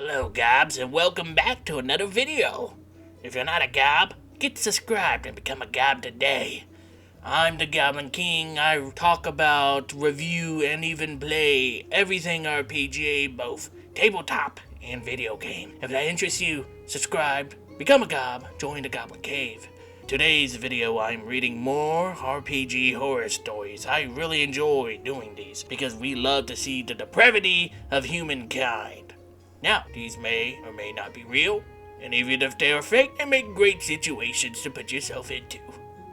Hello gobs, and welcome back to another video. If you're not a gob, get subscribed and become a gob today. I'm the Goblin King. I talk about, review, and even play everything RPG, both tabletop and video game. If that interests you, subscribe, become a gob, join the Goblin Cave. Today's video, I'm reading more RPG horror stories. I really enjoy doing these because we love to see the depravity of humankind. Now, these may or may not be real, and even if they are fake, they make great situations to put yourself into.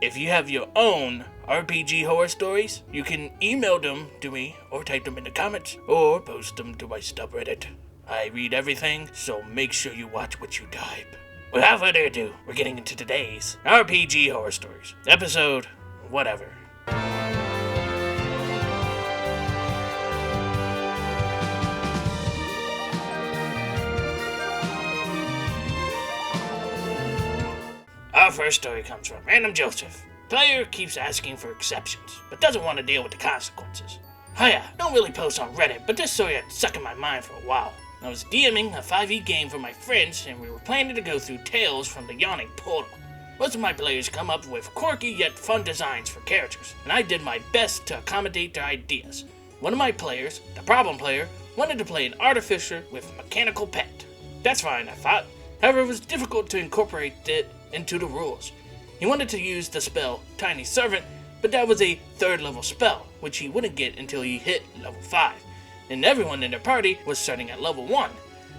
If you have your own RPG horror stories, you can email them to me, or type them in the comments, or post them to my subreddit. I read everything, so make sure you watch what you type. Without further ado, we're getting into today's RPG horror stories. Episode, whatever. Our first story comes from Random Joseph. Player keeps asking for exceptions, but doesn't want to deal with the consequences. Hiya, don't really post on Reddit, but this story had stuck in my mind for a while. I was DMing a 5e game for my friends, and we were planning to go through Tales from the Yawning Portal. Most of my players come up with quirky yet fun designs for characters, and I did my best to accommodate their ideas. One of my players, the problem player, wanted to play an artificer with a mechanical pet. That's fine, I thought. However, it was difficult to incorporate it into the rules. He wanted to use the spell Tiny Servant, but that was a 3rd level spell, which he wouldn't get until he hit level 5, and everyone in their party was starting at level 1.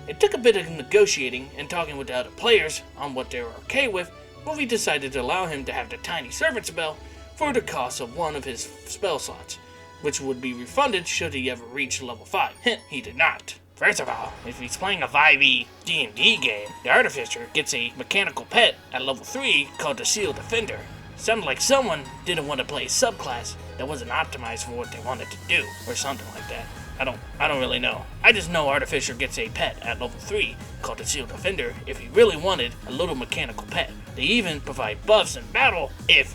It took a bit of negotiating and talking with the other players on what they were okay with, but we decided to allow him to have the Tiny Servant spell for the cost of one of his spell slots, which would be refunded should he ever reach level 5. Hint, he did not. First of all, if he's playing a 5e D&D game, the Artificer gets a mechanical pet at level 3 called the Seal Defender. Sounds like someone didn't want to play a subclass that wasn't optimized for what they wanted to do, or something like that. I don't really know. I just know Artificer gets a pet at level 3 called the Seal Defender if he really wanted a little mechanical pet. They even provide buffs in battle if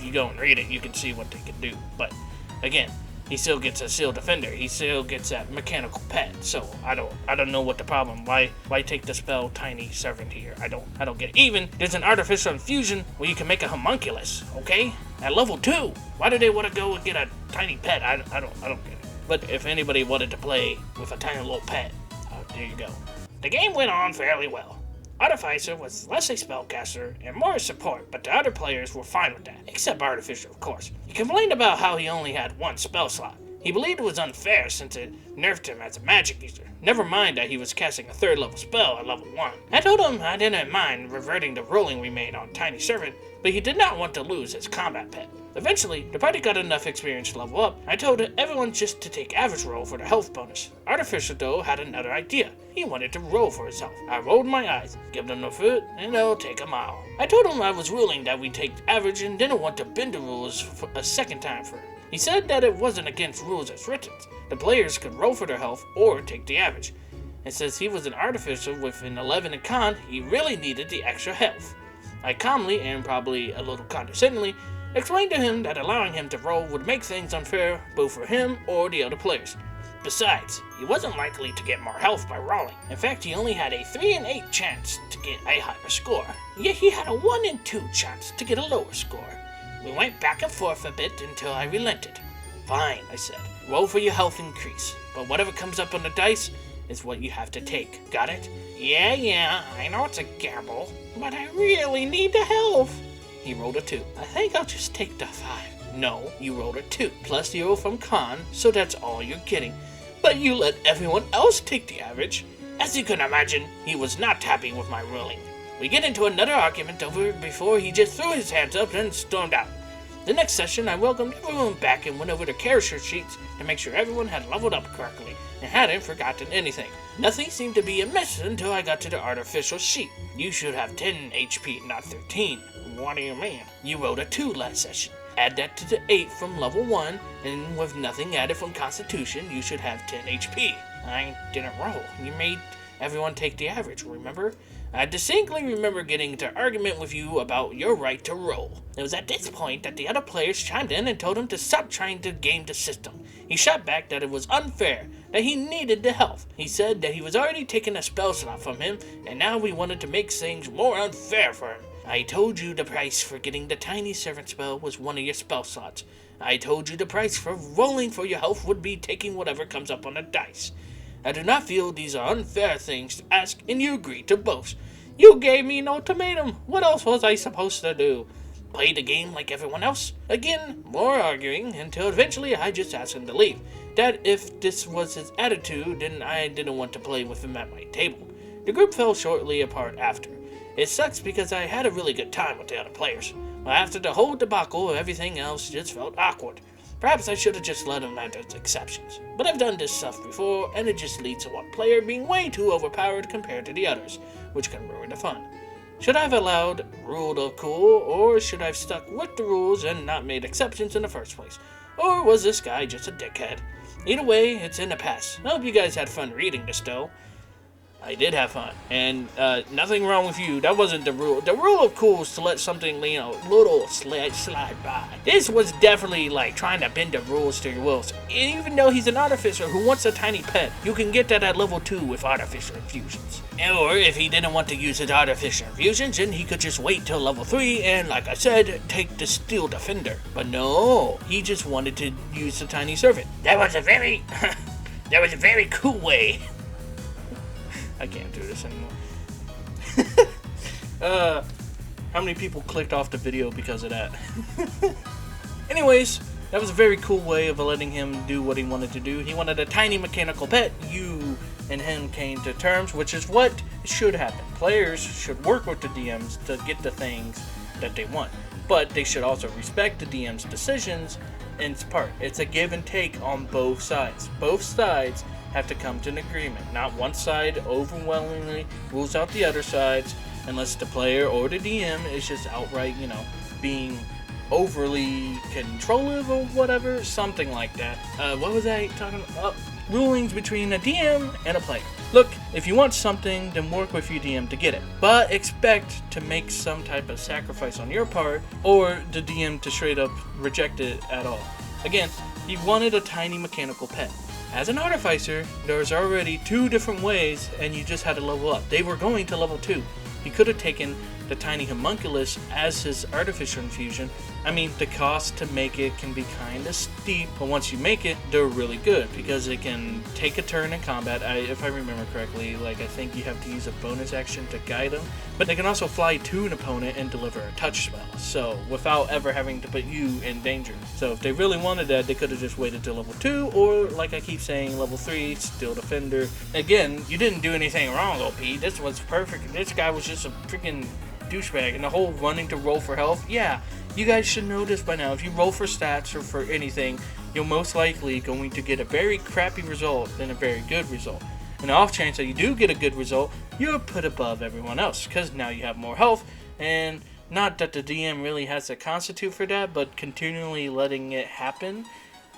you go and read it, you can see what they can do. But again, he still gets a Seal Defender. He still gets that mechanical pet. So I don't know what the problem. Why take the spell Tiny Servant here? I don't get it. Even there's an artificial infusion where you can make a homunculus. Okay, at level 2. Why do they want to go and get a tiny pet? I don't get it. But if anybody wanted to play with a tiny little pet, there you go. The game went on fairly well. Artificer was less a spellcaster and more a support, but the other players were fine with that, except Artificer, of course. He complained about how he only had 1 spell slot. He believed it was unfair since it nerfed him as a magic user. Never mind that he was casting a 3rd level spell at level 1. I told him I didn't mind reverting the ruling we made on Tiny Servant, but he did not want to lose his combat pet. Eventually, the party got enough experience to level up. I told everyone just to take average roll for the health bonus. Artificer, though, had another idea. He wanted to roll for his health. I rolled my eyes, give them a foot, and they'll take a mile. I told him I was ruling that we take average and didn't want to bend the rules for a second time for him. He said that it wasn't against rules as written. The players could roll for their health or take the average. And since he was an artificer with an 11 in con, he really needed the extra health. I calmly, and probably a little condescendingly, explained to him that allowing him to roll would make things unfair both for him or the other players. Besides, he wasn't likely to get more health by rolling. In fact, he only had a 3 in 8 chance to get a higher score. Yet he had a 1 in 2 chance to get a lower score. We went back and forth a bit until I relented. Fine, I said. Roll for your health increase, but whatever comes up on the dice is what you have to take. Got it? Yeah, I know it's a gamble, but I really need the health. He rolled a 2. I think I'll just take the 5. No, you rolled a 2, plus 0 from con, so that's all you're getting. But you let everyone else take the average. As you can imagine, he was not happy with my ruling. We get into another argument over it before he just threw his hands up and stormed out. The next session, I welcomed everyone back and went over the character sheets to make sure everyone had leveled up correctly and hadn't forgotten anything. Nothing seemed to be amiss until I got to the artificial sheet. You should have 10 HP, not 13. What do you mean? You rolled a 2 last session. Add that to the 8 from level 1, and with nothing added from Constitution, you should have 10 HP. I didn't roll. You made everyone take the average, remember? I distinctly remember getting into an argument with you about your right to roll. It was at this point that the other players chimed in and told him to stop trying to game the system. He shot back that it was unfair, that he needed the health. He said that he was already taking a spell slot from him, and now we wanted to make things more unfair for him. I told you the price for getting the tiny servant spell was one of your spell slots. I told you the price for rolling for your health would be taking whatever comes up on the dice. I do not feel these are unfair things to ask, and you agreed to both. You gave me an ultimatum. What else was I supposed to do? Play the game like everyone else? Again, more arguing, until eventually I just asked him to leave. That if this was his attitude, then I didn't want to play with him at my table. The group fell shortly apart after. It sucks because I had a really good time with the other players. But after the whole debacle, everything else just felt awkward. Perhaps I should have just let him have his exceptions. But I've done this stuff before, and it just leads to one player being way too overpowered compared to the others, which can ruin the fun. Should I have allowed rule of cool, or should I have stuck with the rules and not made exceptions in the first place? Or was this guy just a dickhead? Either way, it's in the past. I hope you guys had fun reading this, though. I did have fun, and nothing wrong with you. That wasn't the rule. The rule of cool is to let something, little slide by. This was definitely like trying to bend the rules to your wills. And even though he's an artificer who wants a tiny pet, you can get that at level 2 with artificer infusions. Or if he didn't want to use his artificer infusions, then he could just wait till level 3 and, like I said, take the steel defender. But no, he just wanted to use the tiny servant. That was a very cool way. I can't do this anymore. How many people clicked off the video because of that? Anyways, that was a very cool way of letting him do what he wanted to do. He wanted a tiny mechanical pet. You and him came to terms, which is what should happen. Players should work with the DMs to get the things that they want, but they should also respect the DM's decisions. In part, it's a give and take on both sides. Both sides have to come to an agreement. Not one side overwhelmingly rules out the other sides, unless the player or the DM is just outright, being overly controlling or whatever, something like that. What was I talking about? Rulings between a DM and a player. Look, if you want something, then work with your DM to get it, but expect to make some type of sacrifice on your part, or the DM to straight up reject it at all. Again, he wanted a tiny mechanical pet. As an artificer, there's already 2 different ways, and you just had to level up. They were going to level 2. He could have taken the tiny homunculus as his artificer infusion. I mean, the cost to make it can be kind of steep, but once you make it, they're really good because it can take a turn in combat. If I remember correctly, I think you have to use a bonus action to guide them, but they can also fly to an opponent and deliver a touch spell, so without ever having to put you in danger. So if they really wanted that, they could have just waited till level 2, or like I keep saying, level 3, Steel Defender. Again, you didn't do anything wrong, OP. This was perfect. This guy was just a freaking douchebag, and the whole running to roll for health, yeah, you guys should know this by now. If you roll for stats or for anything, you're most likely going to get a very crappy result than a very good result. And the off chance that you do get a good result, you're put above everyone else, because now you have more health, and not that the DM really has to constitute for that, but continually letting it happen,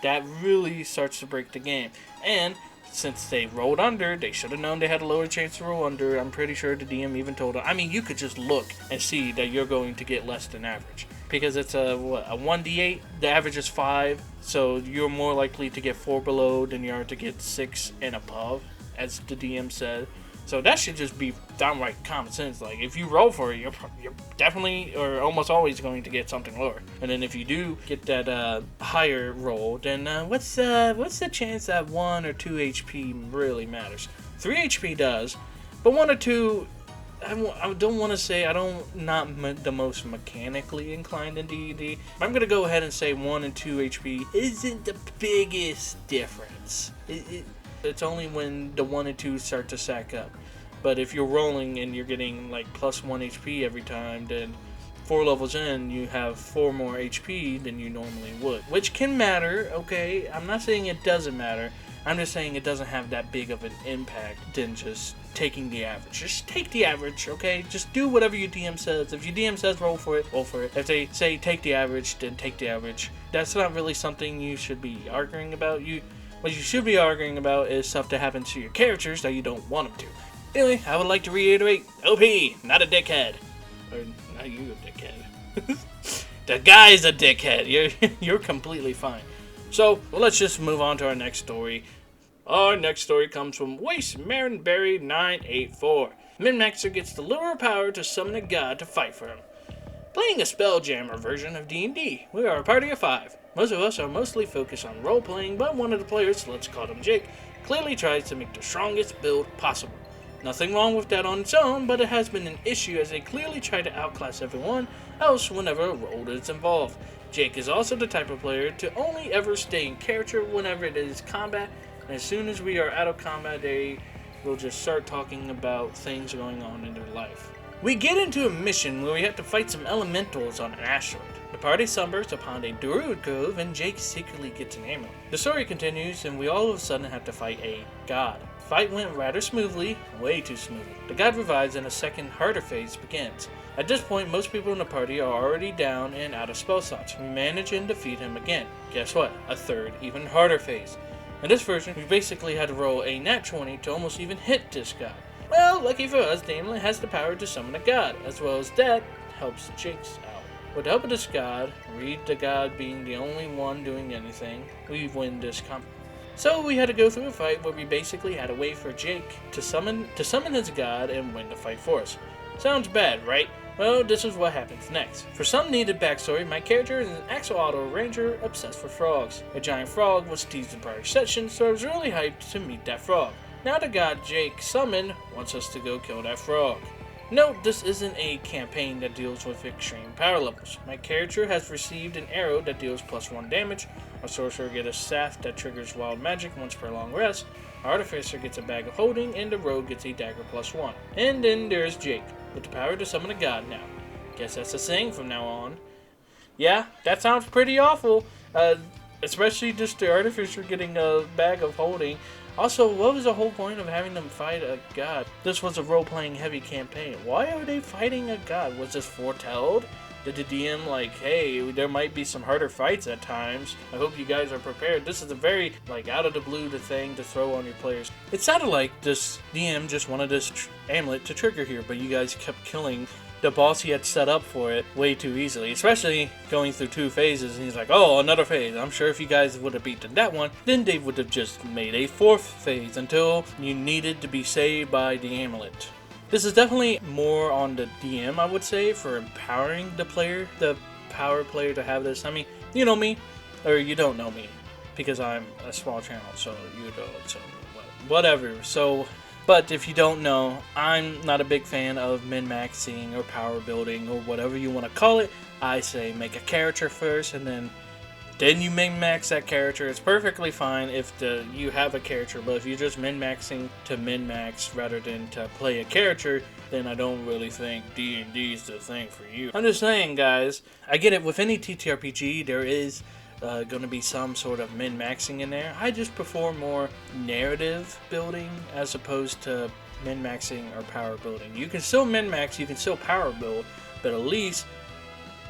that really starts to break the game. And since they rolled under, they should have known they had a lower chance to roll under. I'm pretty sure the DM even told them. I mean, you could just look and see that you're going to get less than average. Because it's a 1d8, the average is 5, so you're more likely to get 4 below than you are to get 6 and above, as the DM said. So that should just be downright common sense. Like, if you roll for it, you're definitely or almost always going to get something lower. And then if you do get that higher roll, then what's the chance that 1 or 2 HP really matters? 3 HP does, but 1 or 2, I don't want to say not the most mechanically inclined in D&D. I'm going to go ahead and say 1 and 2 HP isn't the biggest difference. It's only when the 1 and 2 start to stack up. But if you're rolling and you're getting plus 1 HP every time, then 4 levels in, you have 4 more HP than you normally would. Which can matter, okay? I'm not saying it doesn't matter. I'm just saying it doesn't have that big of an impact than just taking the average. Just take the average, okay? Just do whatever your DM says. If your DM says roll for it, roll for it. If they say take the average, then take the average. That's not really something you should be arguing about. What you should be arguing about is stuff that happens to your characters that you don't want them to. Anyway, I would like to reiterate, OP, not a dickhead. Or, not you a dickhead. The guy's a dickhead. You're completely fine. So, let's just move on to our next story. Our next story comes from Waste Marinberry 984. Min-Maxer gets the literal power to summon a god to fight for him. Playing a Spelljammer version of D&D. We are a party of 5. Most of us are mostly focused on role-playing, but one of the players, let's call him Jake, clearly tries to make the strongest build possible. Nothing wrong with that on its own, but it has been an issue as they clearly try to outclass everyone else whenever a role is involved. Jake is also the type of player to only ever stay in character whenever it is combat, and as soon as we are out of combat, they will just start talking about things going on in their life. We get into a mission where we have to fight some elementals on an asteroid. The party slumbers upon a druid cove and Jake secretly gets an amulet. The story continues and we all of a sudden have to fight a god. The fight went rather smoothly, way too smoothly. The god revives and a second harder phase begins. At this point, most people in the party are already down and out of spell slots. We manage and defeat him again. Guess what? A third, even harder phase. In this version, we basically had to roll a nat 20 to almost even hit this god. Well, lucky for us, the amulet has the power to summon a god, as well as that helps Jake's out. With the help of this god, Reed the god being the only one doing anything, we win this combat. So we had to go through a fight where we basically had to wait for Jake to summon his god and win the fight for us. Sounds bad, right? Well, this is what happens next. For some needed backstory, my character is an axolotl ranger obsessed with frogs. A giant frog was teased in prior sessions, so I was really hyped to meet that frog. Now the god Jake summoned wants us to go kill that frog. Note, this isn't a campaign that deals with extreme power levels. My character has received an arrow that deals +1 damage, a sorcerer gets a staff that triggers wild magic once per long rest, an artificer gets a bag of holding, and the rogue gets a dagger +1. And then there's Jake, with the power to summon a god now. Guess that's a saying from now on. Yeah, that sounds pretty awful, especially just the artificer getting a bag of holding. Also, what was the whole point of having them fight a god? This was a role-playing heavy campaign. Why are they fighting a god? Was this foretold? Did the DM like, hey, there might be some harder fights at times. I hope you guys are prepared. This is a very, out of the blue thing to throw on your players. It sounded like this DM just wanted this amulet to trigger here, but you guys kept killing the boss he had set up for it way too easily, especially going through 2 phases, and he's like, oh, another phase. I'm sure if you guys would have beaten that one, then they would have just made a 4th phase until you needed to be saved by the amulet. This is definitely more on the DM, I would say, for empowering the power player to have this. I mean, you know me, or you don't know me, because I'm a small channel, so you don't, so whatever. But if you don't know, I'm not a big fan of min-maxing or power building or whatever you want to call it. I say make a character first and then you min-max that character. It's perfectly fine if you have a character, but if you're just min-maxing to min-max rather than to play a character, then I don't really think D&D is the thing for you. I'm just saying, guys, I get it. With any TTRPG, there is going to be some sort of min-maxing in there. I just prefer more narrative building as opposed to min-maxing or power building. You can still min-max, you can still power build, but at least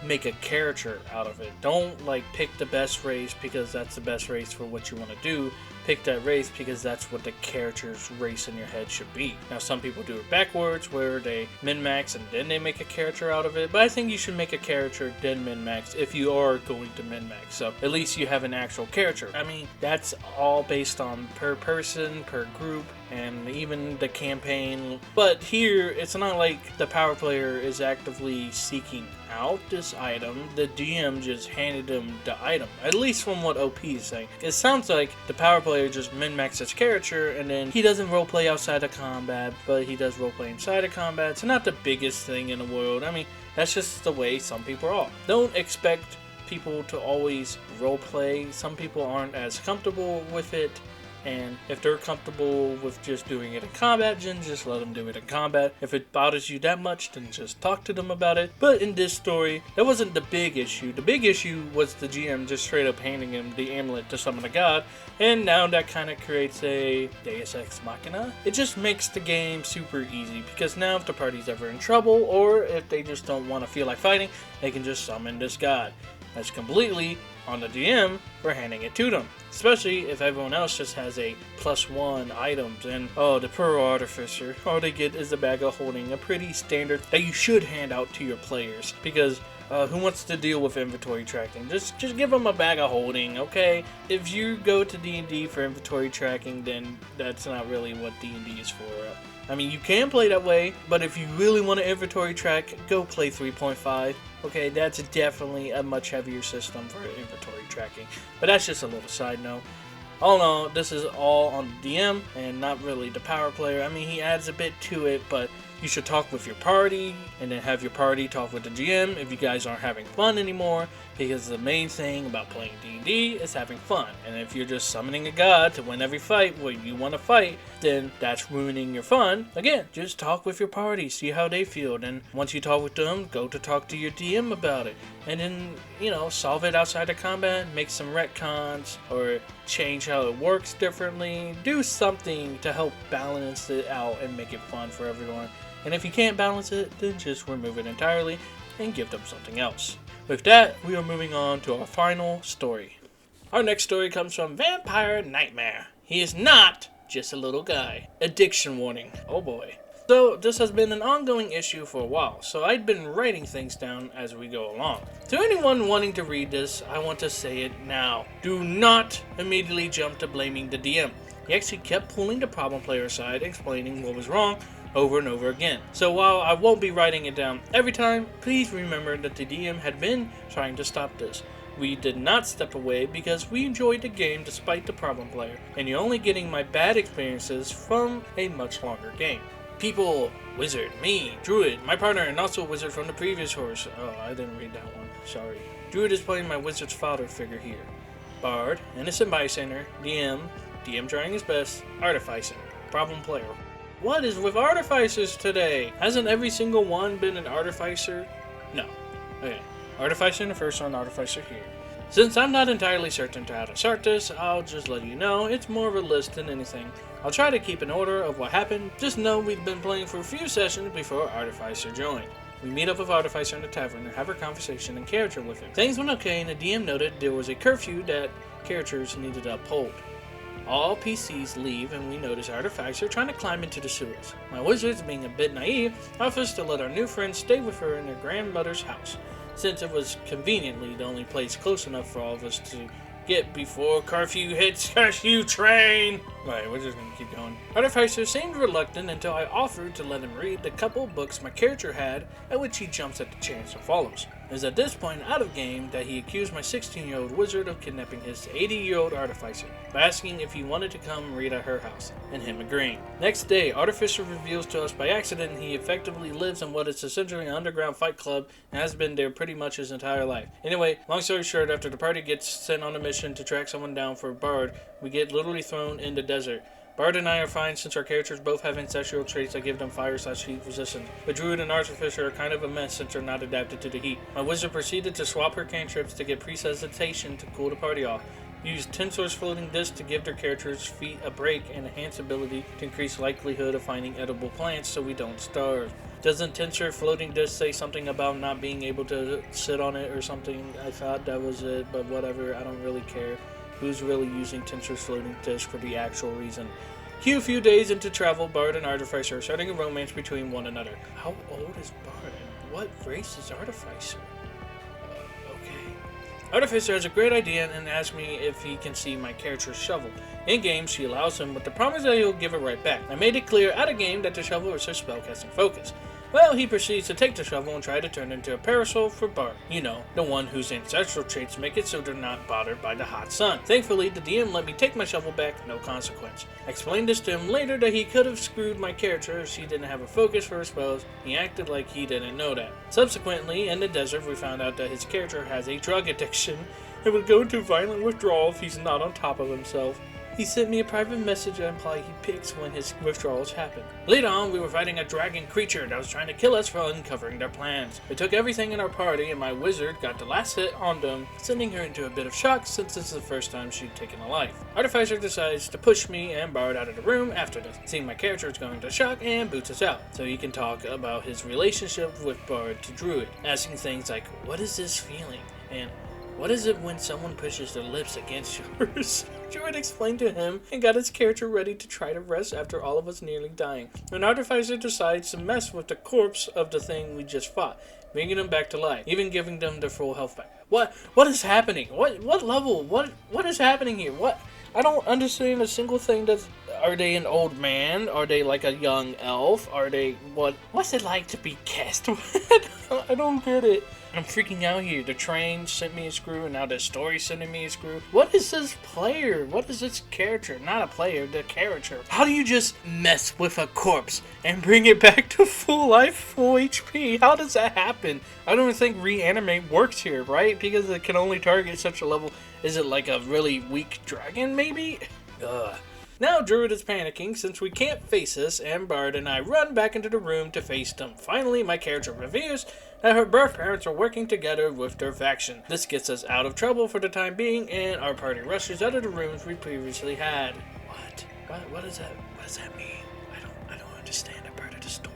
make a character out of it. Don't pick the best race because that's the best race for what you want to do. Pick that race because that's what the character's race in your head should be. Now some people do it backwards where they min-max and then they make a character out of it, but I think you should make a character then min-max if you are going to min-max, so at least you have an actual character. I mean, that's all based on per person, per group, and even the campaign. But here, it's not like the power player is actively seeking out this item. The DM just handed him the item, at least from what OP is saying. It sounds like the power player just min-maxed his character, and then he doesn't roleplay outside of combat, but he does roleplay inside of combat. It's not the biggest thing in the world. I mean, that's just the way some people are. Don't expect people to always roleplay. Some people aren't as comfortable with it. And if they're comfortable with just doing it in combat, then just let them do it in combat. If it bothers you that much, then just talk to them about it. But in this story, that wasn't the big issue. The big issue was the GM just straight up handing him the amulet to summon a god. And now that kind of creates a Deus Ex Machina. It just makes the game super easy. Because now if the party's ever in trouble, or if they just don't want to feel like fighting, they can just summon this god. That's completely on the DM for handing it to them. Especially if everyone else just has a +1 items and, oh, the poor artificer, all they get is a bag of holding, a pretty standard that you should hand out to your players. Because who wants to deal with inventory tracking? Just give them a bag of holding, okay? If you go to D&D for inventory tracking, then that's not really what D&D is for. I mean, you can play that way, but if you really want to inventory track, go play 3.5. Okay, that's definitely a much heavier system for inventory tracking. But that's just a little side note. All in all, this is all on the DM and not really the power player. I mean, he adds a bit to it, but you should talk with your party and then have your party talk with the GM if you guys aren't having fun anymore, because the main thing about playing D&D is having fun. And if you're just summoning a god to win every fight where you want to fight, then that's ruining your fun. Again, just talk with your party, see how they feel. Then once you talk with them, go to talk to your DM about it. And then, solve it outside of combat, make some retcons, or change how it works differently. Do something to help balance it out and make it fun for everyone. And if you can't balance it, then just remove it entirely and give them something else. With that, we are moving on to our final story. Our next story comes from Vampire Nightmare. He is not just a little guy. Addiction warning. Oh boy. So, this has been an ongoing issue for a while, so I'd been writing things down as we go along. To anyone wanting to read this, I want to say it now. Do not immediately jump to blaming the DM. He actually kept pulling the problem player aside, explaining what was wrong over and over again. So while I won't be writing it down every time, please remember that the DM had been trying to stop this. We did not step away because we enjoyed the game despite the problem player, and you're only getting my bad experiences from a much longer game. People, wizard, me, druid, my partner, and also a wizard from the previous horse. Oh, I didn't read that one, sorry. Druid is playing my wizard's father figure here. Bard, innocent bystander, DM trying his best, artificer, problem player. What is with artificers today? Hasn't every single one been an artificer? No. Okay. Artificer in the first one, artificer here. Since I'm not entirely certain to how to start this, I'll just let you know it's more of a list than anything. I'll try to keep an order of what happened. Just know we've been playing for a few sessions before Artificer joined. We meet up with Artificer in the tavern and have a conversation and character with him. Things went okay, and the DM noted there was a curfew that characters needed to uphold. All PCs leave, and we notice Artificer trying to climb into the sewers. My wizards, being a bit naive, offers to let our new friend stay with her in their grandmother's house, since it was conveniently the only place close enough for all of us to get before curfew hits. Curfew train! Right, we're just gonna keep going. Artificer seemed reluctant until I offered to let him read the couple books my character had, at which he jumps at the chance and follows. It was at this point out of game that he accused my 16-year-old wizard of kidnapping his 80-year-old Artificer by asking if he wanted to come read at her house, and him agreeing. Next day, Artificer reveals to us by accident he effectively lives in what is essentially an underground fight club and has been there pretty much his entire life. Anyway, long story short, after the party gets sent on a mission to track someone down for Bard, we get literally thrown in the desert. Bard and I are fine since our characters both have ancestral traits that give them fire/heat resistance, but Druid and Artificer are kind of a mess since they're not adapted to the heat. My wizard proceeded to swap her cantrips to get Precipitation to cool the party off, used Tensor's floating disc to give their characters' feet a break and enhance ability to increase likelihood of finding edible plants so we don't starve. Doesn't Tensor floating disc say something about not being able to sit on it or something? I thought that was it, but whatever, I don't really care. Who's really using Tensor's floating disc for the actual reason? A few days into travel, Bard and Artificer are starting a romance between one another. How old is Bard and what race is Artificer? Okay. Artificer has a great idea and asks me if he can see my character's shovel. In game, she allows him with the promise that he'll give it right back. I made it clear out of game that the shovel is her spellcasting focus. Well, he proceeds to take the shovel and try to turn it into a parasol for Bard. You know, the one whose ancestral traits make it so they're not bothered by the hot sun. Thankfully, the DM let me take my shovel back, no consequence. I explained this to him later that he could have screwed my character if she didn't have a focus for her spells. He acted like he didn't know that. Subsequently, in the desert, we found out that his character has a drug addiction and would go into violent withdrawal if he's not on top of himself. He sent me a private message that implied he picks when his withdrawals happen. Later on, we were fighting a dragon creature that was trying to kill us for uncovering their plans. They took everything in our party, and my wizard got the last hit on them, sending her into a bit of shock since this is the first time she'd taken a life. Artificer decides to push me and Bard out of the room after this, seeing my character is going to shock, and boots us out, so he can talk about his relationship with Bard to Druid, asking things like, "What is this feeling?" and "What is it when someone pushes their lips against yours?" Druid explained to him and got his character ready to try to rest after all of us nearly dying. When Artificer decides to mess with the corpse of the thing we just fought, bringing them back to life, even giving them their full health back. What is happening? What level? What is happening here? What? I don't understand a single thing. Are they an old man? Are they like a young elf? Are they what's it like to be cast? I don't get it. I'm freaking out here. The train sent me a screw, and now the story sending me a screw. What is this player? What is this character? Not a player, the character. How do you just mess with a corpse and bring it back to full life, full HP? How does that happen? I don't think reanimate works here, right? Because it can only target such a level. Is it like a really weak dragon, maybe? Ugh. Now Druid is panicking since we can't face this, and Bard and I run back into the room to face them. Finally, my character reveals that her birth parents are working together with their faction. This gets us out of trouble for the time being, and our party rushes out of the rooms we previously had. What does that mean? I don't understand that part of the story.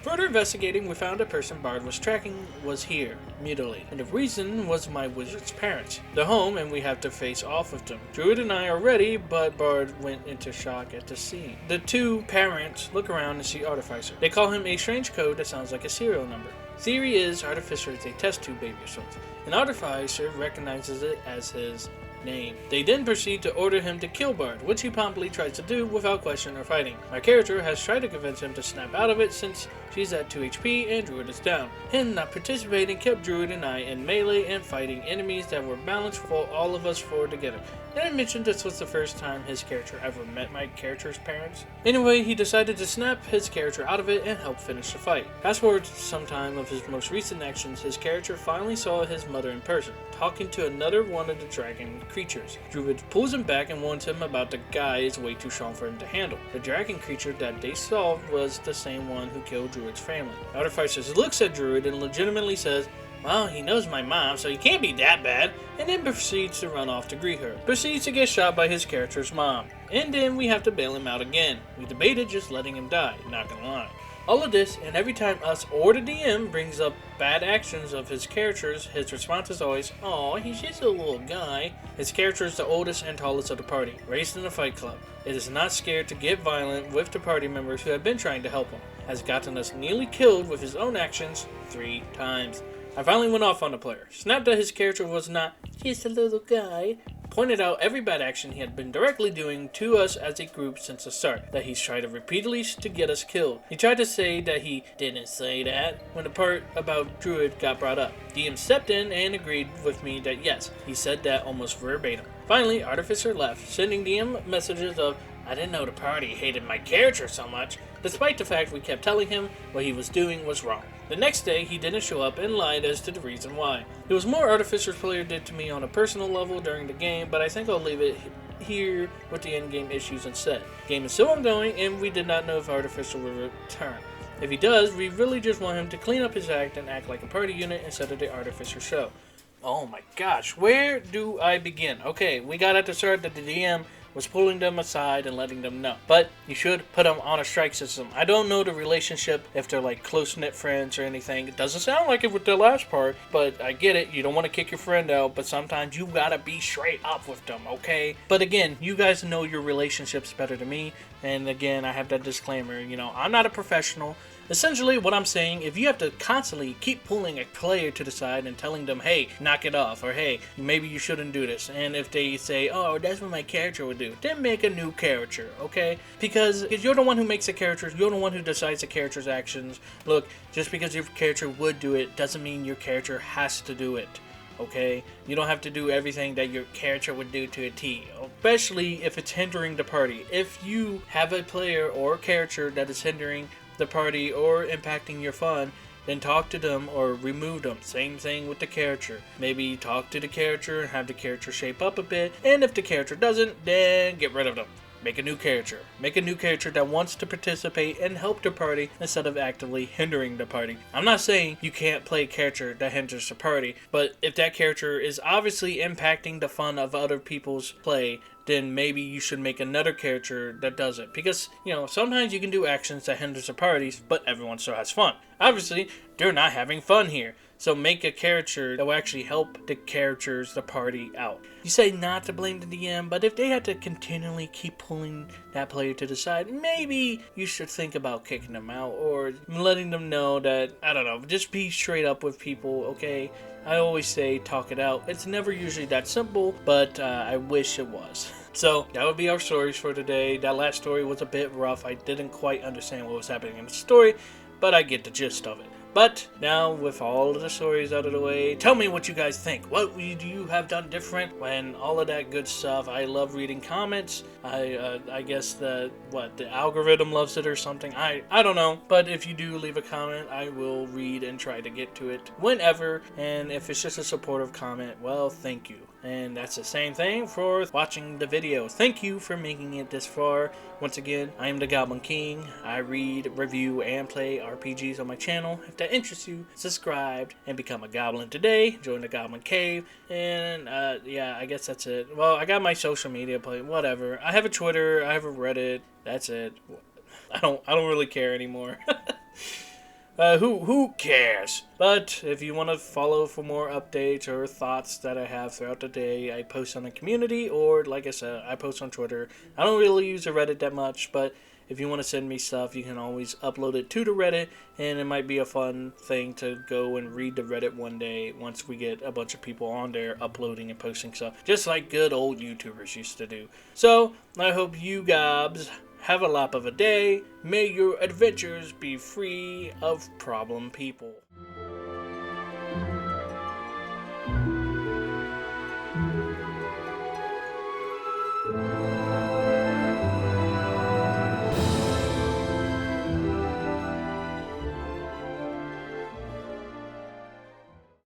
Further investigating, we found the person Bard was tracking was here, mutilated, and the reason was my wizard's parents. They're home, and we have to face off with them. Druid and I are ready, but Bard went into shock at the scene. The two parents look around and see Artificer. They call him a strange code that sounds like a serial number. Theory is Artificers, they test tube baby of sorts, and Artificer recognizes it as his name. They then proceed to order him to kill Bard, which he promptly tries to do without question or fighting. My character has tried to convince him to snap out of it since she's at 2 HP and Druid is down. Him not participating kept Druid and I in melee and fighting enemies that were balanced for all of us four together. Did I mention this was the first time his character ever met my character's parents? Anyway, he decided to snap his character out of it and help finish the fight. Fast forward to some time of his most recent actions, his character finally saw his mother in person, talking to another one of the dragon creatures. Druid pulls him back and warns him about the guy is way too strong for him to handle. The dragon creature that they saw was the same one who killed Druid's family. Artificer looks at Druid and legitimately says, well, he knows my mom, so he can't be that bad, and then proceeds to run off to greet her. Proceeds to get shot by his character's mom. And then we have to bail him out again. We debated just letting him die, not gonna lie. All of this, and every time us or the DM brings up bad actions of his characters, his response is always, "Aw, he's just a little guy." His character is the oldest and tallest of the party, raised in a fight club. It is not scared to get violent with the party members who have been trying to help him. Has gotten us nearly killed with his own actions 3 times. I finally went off on the player, snapped that his character was not just a little guy, pointed out every bad action he had been directly doing to us as a group since the start, that he's tried repeatedly to get us killed. He tried to say that he didn't say that when the part about Druid got brought up. DM stepped in and agreed with me that yes, he said that almost verbatim. Finally, Artificer left, sending DM messages of, "I didn't know the party hated my character so much," despite the fact we kept telling him what he was doing was wrong. The next day, he didn't show up and lied as to the reason why. There was more Artificer's player did to me on a personal level during the game, but I think I'll leave it here with the endgame issues instead. Game is still ongoing, and we did not know if Artificer will return. If he does, we really just want him to clean up his act and act like a party unit instead of the Artificer show. Oh my gosh, where do I begin? Okay, we got at the start that the DM was pulling them aside and letting them know. But you should put them on a strike system. I don't know the relationship, if they're like close-knit friends or anything. It doesn't sound like it with the last part, but I get it. You don't want to kick your friend out, but sometimes you gotta be straight up with them, okay? But again, you guys know your relationships better than me. And again, I have that disclaimer, I'm not a professional. Essentially, what I'm saying, if you have to constantly keep pulling a player to the side and telling them, hey, knock it off, or hey, maybe you shouldn't do this, and if they say, oh, that's what my character would do, then make a new character, okay? Because you're the one who makes the characters, you're the one who decides the character's actions. Look, just because your character would do it doesn't mean your character has to do it. Okay? You don't have to do everything that your character would do to a T, especially if it's hindering the party. If you have a player or character that is hindering the party or impacting your fun, then talk to them or remove them. Same thing with the character. Maybe talk to the character and have the character shape up a bit, and if the character doesn't, then get rid of them. Make a new character. Make a new character that wants to participate and help the party instead of actively hindering the party. I'm not saying you can't play a character that hinders the party, but if that character is obviously impacting the fun of other people's play, then maybe you should make another character that does it. Because, sometimes you can do actions that hinders the parties, but everyone still has fun. Obviously, they're not having fun here. So make a character that will actually help the characters, the party out. You say not to blame the DM, but if they had to continually keep pulling that player to the side, maybe you should think about kicking them out or letting them know that, I don't know, just be straight up with people, okay? I always say talk it out. It's never usually that simple, but I wish it was. So that would be our stories for today. That last story was a bit rough. I didn't quite understand what was happening in the story, but I get the gist of it. But now, with all of the stories out of the way, tell me what you guys think. What do you have done different when all of that good stuff? I love reading comments. I guess the algorithm loves it or something. I don't know. But if you do leave a comment, I will read and try to get to it whenever. And if it's just a supportive comment, well, thank you. And that's the same thing for watching the video. Thank you for making it this far. Once again, I am the Goblin King. I read, review, and play RPGs on my channel. If that interests you, subscribe and become a goblin today. Join the Goblin Cave. And yeah, I guess that's it. Well, I got my social media play, whatever. I have a Twitter, I have a Reddit. That's it. I don't really care anymore. Who cares? But if you want to follow for more updates or thoughts that I have throughout the day, I post on the community, or like I said, I post on Twitter. I don't really use the Reddit that much, but if you want to send me stuff, you can always upload it to the Reddit, and it might be a fun thing to go and read the Reddit one day once we get a bunch of people on there uploading and posting stuff, just like good old YouTubers used to do. So, I hope you gobs have a lap of a day. May your adventures be free of problem people.